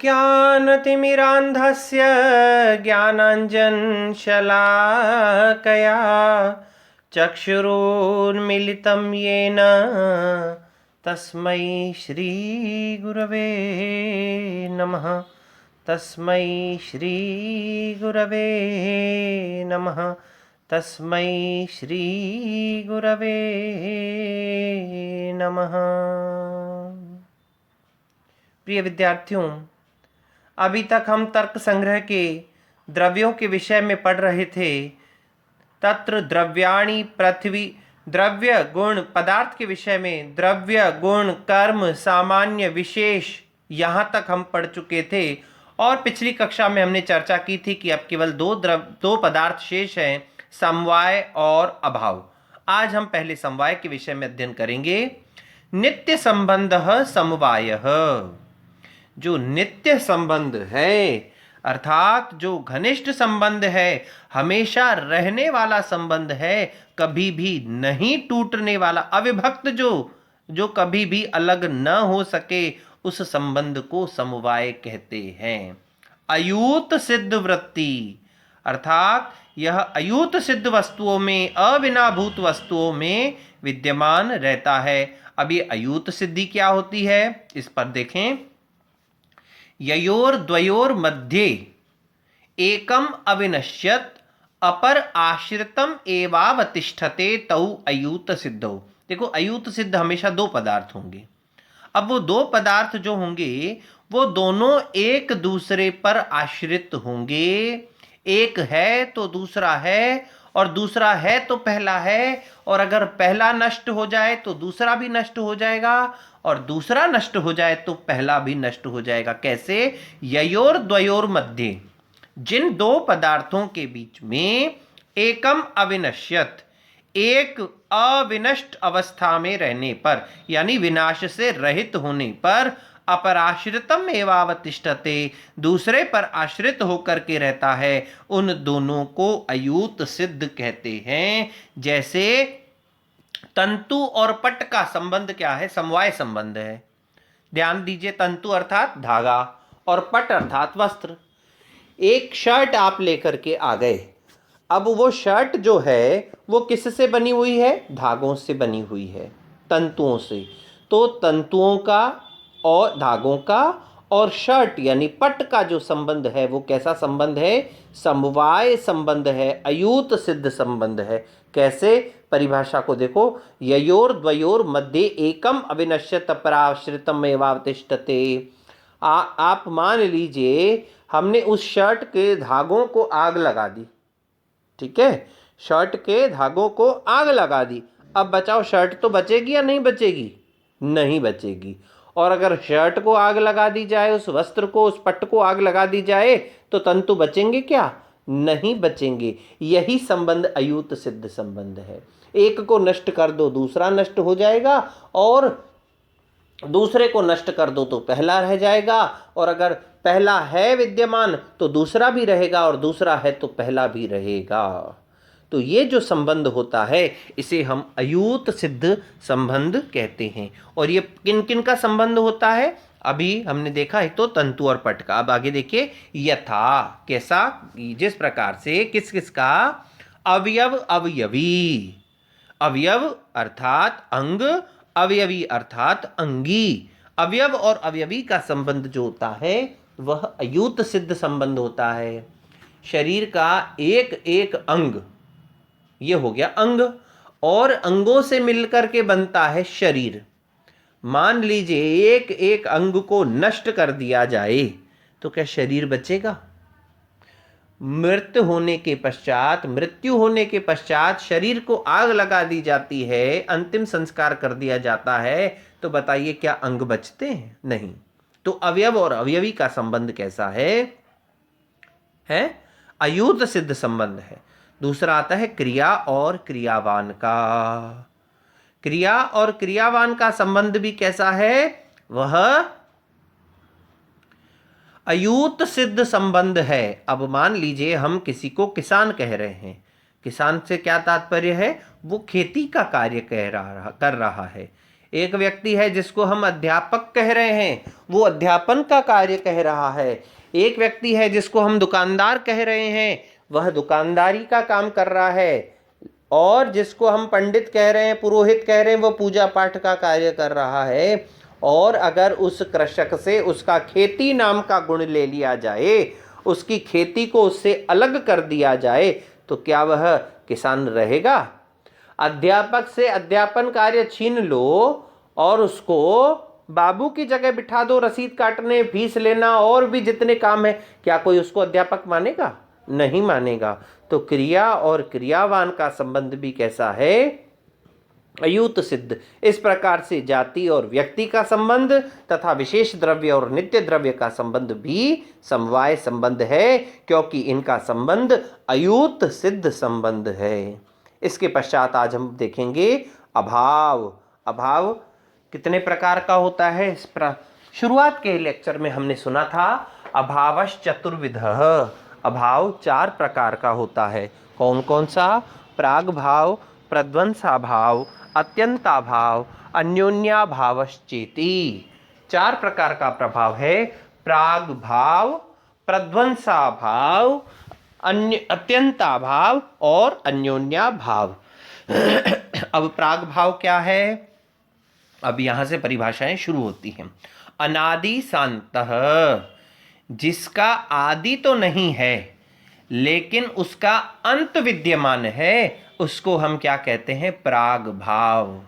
अज्ञानतिमिरान्धस्य ज्ञानाञ्जनशलाकया चक्षुरुन्मिलितं येन तस्मै श्रीगुरवे नमः। तस्मै श्रीगुरवे नमः। तस्मै श्रीगुरवे नमः। प्रिय विद्यार्थियों, अभी तक हम तर्क संग्रह के द्रव्यों के विषय में पढ़ रहे थे। तत्र द्रव्याणि पृथ्वी, द्रव्य गुण पदार्थ के विषय में द्रव्य गुण कर्म सामान्य विशेष, यहाँ तक हम पढ़ चुके थे। और पिछली कक्षा में हमने चर्चा की थी कि अब केवल दो पदार्थ शेष हैं, समवाय और अभाव। आज हम पहले समवाय के विषय में अध्ययन करेंगे। नित्य संबंधः समवायः। जो नित्य संबंध है अर्थात जो घनिष्ठ संबंध है, हमेशा रहने वाला संबंध है, कभी भी नहीं टूटने वाला, अविभक्त जो कभी भी अलग न हो सके, उस संबंध को समवाय कहते हैं। अयूत सिद्ध वृत्ति अर्थात यह अयूत सिद्ध वस्तुओं में, अविनाभूत वस्तुओं में विद्यमान रहता है। अब ये अयूत सिद्धि क्या होती है, इस पर देखें। ययोर द्वयोर मध्ये एकम अविनश्यत अपर आश्रितम एवावतिष्ठते तौ अयूत सिद्धौ। देखो, अयूत सिद्ध हमेशा दो पदार्थ होंगे। अब वो दो पदार्थ जो होंगे वो दोनों एक दूसरे पर आश्रित होंगे। एक है तो दूसरा है, और दूसरा है तो पहला है, और अगर पहला नष्ट हो जाए तो दूसरा भी नष्ट हो जाएगा, और दूसरा नष्ट हो जाए तो पहला भी नष्ट हो जाएगा। कैसे? ययोर द्वयोर मध्य, जिन दो पदार्थों के बीच में एकम अविनश्यत, एक अविनष्ट अवस्था में रहने पर, यानी विनाश से रहित होने पर, अपराश्रितम एवावतिष्ठते, दूसरे पर आश्रित होकर के रहता है, उन दोनों को अयूत सिद्ध कहते हैं। जैसे तंतु और पट का संबंध क्या है? समवाय संबंध है। ध्यान दीजिए, तंतु अर्थात धागा और पट अर्थात वस्त्र। एक शर्ट आप लेकर के आ गए, अब वो शर्ट जो है वो किससे बनी हुई है? धागों से बनी हुई है, तंतुओं से। तो तंतुओं का और धागों का और शर्ट यानी पट का जो संबंध है वो कैसा संबंध है? समवाय संबंध है, अयूत सिद्ध संबंध है। कैसे? परिभाषा को देखो। ययोर द्वयोर मध्य एकम अविनश्यत अपराश्रितम एवावतिष्ठते। आप मान लीजिए हमने उस शर्ट के धागों को आग लगा दी, ठीक है, शर्ट के धागों को आग लगा दी। अब बचाओ, शर्ट तो बचेगी या नहीं बचेगी? नहीं बचेगी। और अगर शर्ट को आग लगा दी जाए, उस वस्त्र को, उस पट्ट को आग लगा दी जाए, तो तंतु बचेंगे क्या? नहीं बचेंगे। यही संबंध अयूत सिद्ध संबंध है। एक को नष्ट कर दो दूसरा नष्ट हो जाएगा, और दूसरे को नष्ट कर दो तो पहला रह जाएगा, और अगर पहला है विद्यमान तो दूसरा भी रहेगा, और दूसरा है तो पहला भी रहेगा। तो ये जो संबंध होता है इसे हम अयूत सिद्ध संबंध कहते हैं। और ये किन किन का संबंध होता है? अभी हमने देखा है तो तंतु और पट का। अब आगे देखिए, यथा, कैसा? जिस प्रकार से, किस किस का? अवयव अवयवी। अवयव अर्थात अंग, अवयवी अर्थात अंगी। अवयव और अवयवी का संबंध जो होता है वह अयूत सिद्ध संबंध होता है। शरीर का एक एक अंग, ये हो गया अंग, और अंगों से मिलकर के बनता है शरीर। मान लीजिए एक एक अंग को नष्ट कर दिया जाए तो क्या शरीर बचेगा? मृत्यु होने के पश्चात शरीर को आग लगा दी जाती है, अंतिम संस्कार कर दिया जाता है, तो बताइए क्या अंग बचते हैं? नहीं। तो अवयव और अवयवी का संबंध कैसा है? अयूत सिद्ध संबंध है। दूसरा आता है क्रिया और क्रियावान का। क्रिया और क्रियावान का संबंध भी कैसा है? वह अयूत सिद्ध संबंध है। अब मान लीजिए हम किसी को किसान कह रहे हैं। किसान से क्या तात्पर्य है? वो खेती का कार्य कर रहा है। एक व्यक्ति है जिसको हम अध्यापक कह रहे हैं, वो अध्यापन का कार्य कह रहा है। एक व्यक्ति है जिसको हम दुकानदार कह रहे हैं, वह दुकानदारी का काम कर रहा है। और जिसको हम पंडित कह रहे हैं, पुरोहित कह रहे हैं, वो पूजा पाठ का कार्य कर रहा है। और अगर उस कृषक से उसका खेती नाम का गुण ले लिया जाए, उसकी खेती को उससे अलग कर दिया जाए, तो क्या वह किसान रहेगा? अध्यापक से अध्यापन कार्य छीन लो और उसको बाबू की जगह बिठा दो, रसीद काटने, फीस लेना और भी जितने काम है, क्या कोई उसको अध्यापक मानेगा? नहीं मानेगा। तो क्रिया और क्रियावान का संबंध भी कैसा है? अयूत सिद्ध। इस प्रकार से जाति और व्यक्ति का संबंध तथा विशेष द्रव्य और नित्य द्रव्य का संबंध भी समवाय संबंध है, क्योंकि इनका संबंध अयूत सिद्ध संबंध है। इसके पश्चात आज हम देखेंगे अभाव। अभाव कितने प्रकार का होता है? शुरुआत के लेक्चर में हमने सुना था अभावश्च चतुर्विधः। अभाव 4 प्रकार का होता है। कौन कौन सा? प्राग भाव, प्रध्वंसाभाव, अत्यंताभाव, अन्योन्याभावश्चेति। 4 प्रकार का प्रभाव है। प्राग भाव, प्रध्वंसाभाव, अत्यंताभाव और अन्योन्याभाव। अब प्राग भाव क्या है? अब यहां से परिभाषाएं शुरू होती हैं। अनादि शांतः, जिसका आदि तो नहीं है लेकिन उसका अंत विद्यमान है, उसको हम क्या कहते हैं? प्राग भाव।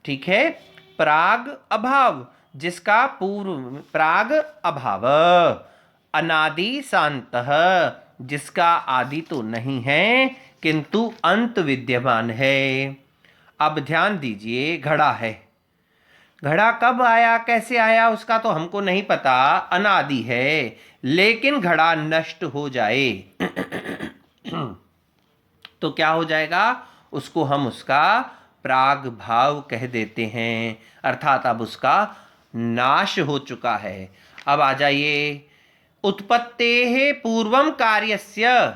ठीक है। प्राग अभाव, जिसका पूर्व, प्राग अभाव। अनादि शांतः, जिसका आदि तो नहीं है किंतु अंत विद्यमान है। अब ध्यान दीजिए, घड़ा है। घड़ा कब आया, कैसे आया, उसका तो हमको नहीं पता, अनादि है। लेकिन घड़ा नष्ट हो जाए तो क्या हो जाएगा? उसको हम उसका प्राग भाव कह देते हैं, अर्थात अब उसका नाश हो चुका है। अब आ जाइए, उत्पत्तेः पूर्वम कार्यस्य,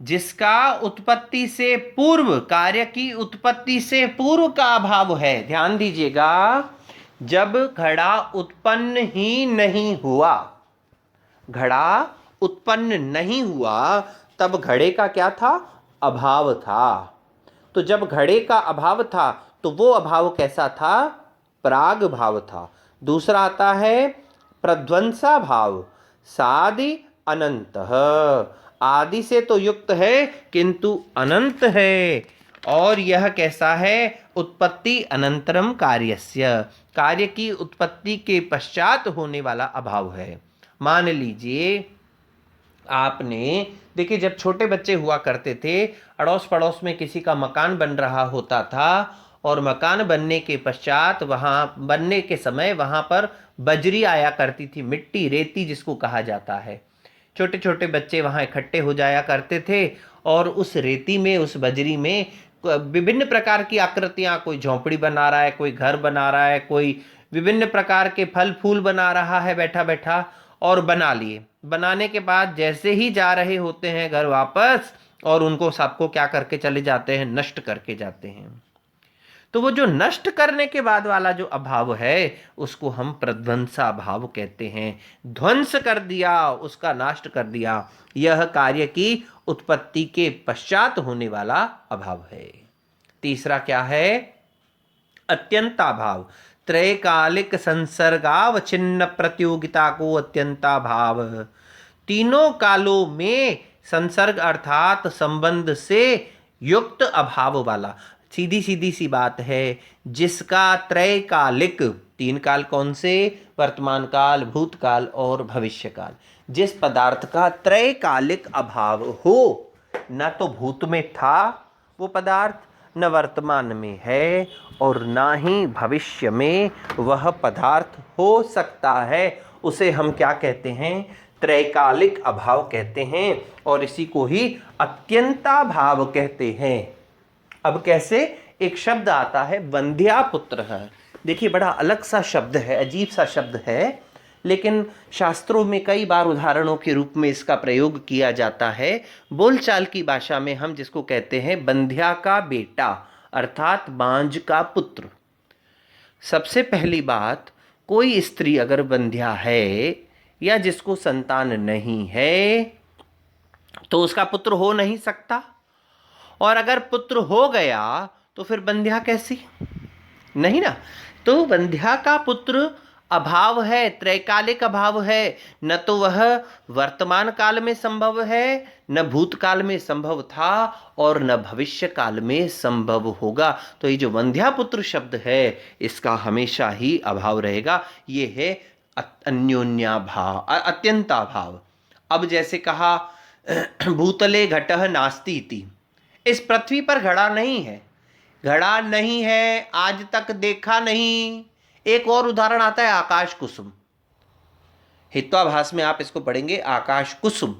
जिसका उत्पत्ति से पूर्व, कार्य की उत्पत्ति से पूर्व का अभाव है। ध्यान दीजिएगा, जब घड़ा उत्पन्न ही नहीं हुआ, घड़ा उत्पन्न नहीं हुआ, तब घड़े का क्या था? अभाव था। तो जब घड़े का अभाव था तो वो अभाव कैसा था? प्राग भाव था। दूसरा आता है प्रध्वंसा भाव, सादि अनंतः, आदि से तो युक्त है किंतु अनंत है। और यह कैसा है? उत्पत्ति अनंतरम कार्यस्य, कार्य की उत्पत्ति के पश्चात होने वाला अभाव है। मान लीजिए आपने, देखिए जब छोटे बच्चे हुआ करते थे, अड़ोस पड़ोस में किसी का मकान बन रहा होता था और मकान बनने के पश्चात, वहाँ बनने के समय वहाँ पर बजरी आया करती थी, मिट्टी, रेती जिसको कहा जाता है। छोटे छोटे बच्चे वहाँ इकट्ठे हो जाया करते थे और उस रेती में, उस बजरी में विभिन्न प्रकार की आकृतियाँ, कोई झोंपड़ी बना रहा है, कोई घर बना रहा है, कोई विभिन्न प्रकार के फल फूल बना रहा है बैठा बैठा, और बना लिए। बनाने के बाद जैसे ही जा रहे होते हैं घर वापस, और उनको सबको क्या करके चले जाते हैं? नष्ट करके जाते हैं। तो वो जो नष्ट करने के बाद वाला जो अभाव है, उसको हम प्रध्वंसा भाव कहते हैं। ध्वंस कर दिया, उसका नाश कर दिया। यह कार्य की उत्पत्ति के पश्चात होने वाला अभाव है। तीसरा क्या है? अत्यंताभाव, त्रैकालिक संसर्गावच्छिन्न प्रतियोगिता को अत्यंताभाव। तीनों कालों में संसर्ग अर्थात संबंध से युक्त अभाव वाला। सीधी सीधी सी बात है, जिसका त्रैकालिक, 3 काल कौन से? वर्तमान काल, भूतकाल और भविष्य काल। जिस पदार्थ का त्रैकालिक अभाव हो, न तो भूत में था वो पदार्थ, न वर्तमान में है, और ना ही भविष्य में वह पदार्थ हो सकता है, उसे हम क्या कहते हैं? त्रैकालिक अभाव कहते हैं। और इसी को ही अत्यंताभाव कहते हैं। अब कैसे? एक शब्द आता है वंध्या पुत्र है। देखिए बड़ा अलग सा शब्द है, अजीब सा शब्द है, लेकिन शास्त्रों में कई बार उदाहरणों के रूप में इसका प्रयोग किया जाता है। बोलचाल की भाषा में हम जिसको कहते हैं बंध्या का बेटा, अर्थात बांझ का पुत्र। सबसे पहली बात, कोई स्त्री अगर बंध्या है या जिसको संतान नहीं है तो उसका पुत्र हो नहीं सकता, और अगर पुत्र हो गया तो फिर बंध्या कैसी? नहीं ना। तो बंध्या का पुत्र अभाव है, त्रैकालिक अभाव है। न तो वह वर्तमान काल में संभव है, न भूतकाल में संभव था, और न भविष्य काल में संभव होगा। तो ये जो बंध्या पुत्र शब्द है इसका हमेशा ही अभाव रहेगा। ये है अन्योन्याभाव, अत्यंताभाव। अब जैसे कहा भूतले घटः नास्ति इति, इस पृथ्वी पर घड़ा नहीं है, घड़ा नहीं है, आज तक देखा नहीं। एक और उदाहरण आता है आकाश कुसुम। हित्वाभास में आप इसको पढ़ेंगे, आकाश कुसुम।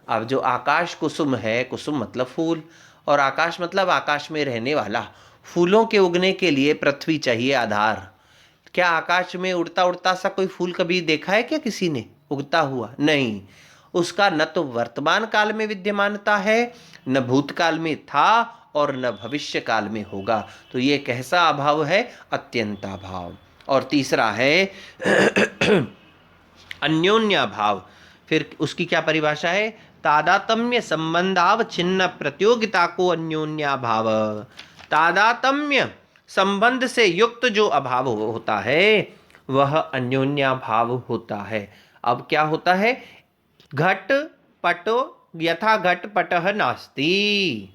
अब जो आकाश कुसुम है, कुसुम मतलब फूल, और आकाश मतलब आकाश में रहने वाला। फूलों के उगने के लिए पृथ्वी चाहिए आधार। क्या आकाश में उड़ता उड़ता सा कोई फूल कभी देखा है क्या किसी ने उगता हुआ? नहीं। उसका न तो वर्तमान काल में विद्यमानता है, न भूतकाल में था, और न भविष्य काल में होगा। तो ये कैसा अभाव है? अत्यंताभाव। और तीसरा है अन्योन्याभाव। फिर उसकी क्या परिभाषा है? तादात्म्य संबंधावच्छिन्न प्रतियोगिता को अन्योन्याभाव। तादात्म्य संबंध से युक्त जो अभाव होता है वह अन्योन्याभाव होता है। अब क्या होता है? घट पटो यथा घट पटः नास्ति,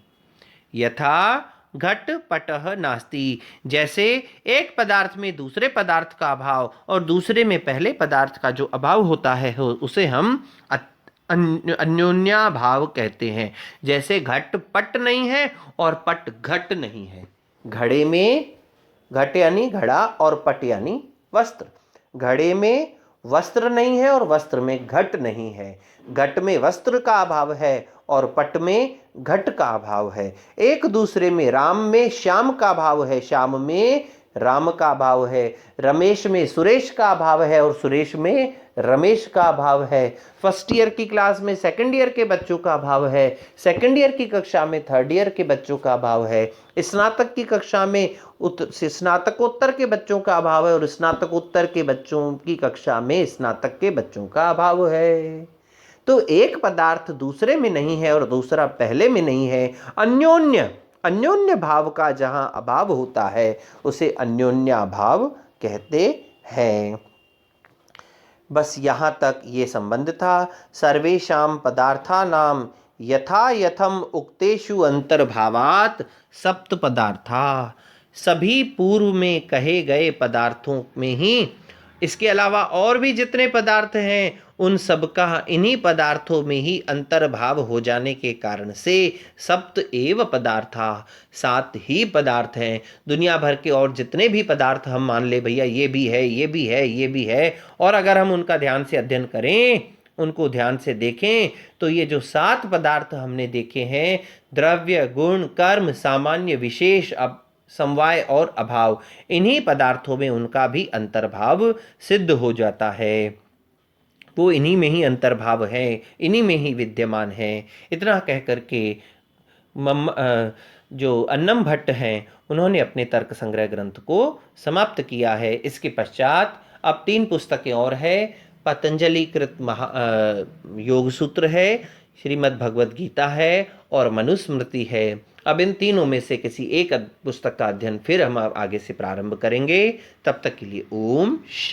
यथा घट पटः नास्ति। जैसे एक पदार्थ में दूसरे पदार्थ का अभाव और दूसरे में पहले पदार्थ का जो अभाव होता है उसे हम अन्योन्याभाव कहते हैं। जैसे घट पट नहीं है और पट घट नहीं है। घड़े में, घट यानी घड़ा और पट यानी वस्त्र, घड़े में वस्त्र नहीं है और वस्त्र में घट नहीं है। घट में वस्त्र का अभाव है और पट में घट का अभाव है। एक दूसरे में, राम में श्याम का अभाव है, श्याम में राम का अभाव है। रमेश में सुरेश का अभाव है और सुरेश में रमेश का अभाव है। फर्स्ट ईयर की क्लास में सेकंड ईयर के बच्चों का अभाव है, सेकंड ईयर की कक्षा में थर्ड ईयर के बच्चों का अभाव है, स्नातक की कक्षा में स्नातकोत्तर के बच्चों का अभाव है और स्नातकोत्तर के बच्चों की कक्षा में स्नातक के बच्चों का अभाव है। तो एक पदार्थ दूसरे में नहीं है और दूसरा पहले में नहीं है। अन्योन्य भाव का जहां अभाव होता है उसे अन्योन्याभाव कहते हैं। बस यहाँ तक ये संबंध था। सर्वेषां पदार्थानां यथा यथम उक्तेषु अंतर्भावात् सप्त पदार्था। सभी पूर्व में कहे गए पदार्थों में ही, इसके अलावा और भी जितने पदार्थ हैं उन सब का इन्हीं पदार्थों में ही अंतर्भाव हो जाने के कारण से सप्त एव पदार्था, सात ही पदार्थ हैं। दुनिया भर के और जितने भी पदार्थ हम मान ले भैया ये भी है, ये भी है, ये भी है, और अगर हम उनका ध्यान से अध्ययन करें, उनको ध्यान से देखें, तो ये जो सात पदार्थ हमने देखे हैं, द्रव्य, गुण, कर्म, सामान्य, विशेष, समवाय और अभाव, इन्हीं पदार्थों में उनका भी अंतर्भाव सिद्ध हो जाता है। वो इन्हीं में ही अंतर्भाव है, इन्हीं में ही विद्यमान है। इतना कह करके जो अन्नम भट्ट हैं उन्होंने अपने तर्क संग्रह ग्रंथ को समाप्त किया है। इसके पश्चात अब 3 पुस्तकें और है। पतंजलि कृत योग सूत्र है, श्रीमद् भगवद गीता है और मनुस्मृति है। अब इन तीनों में से किसी एक पुस्तक का अध्ययन फिर हम आगे से प्रारंभ करेंगे। तब तक के लिए ओम शांति।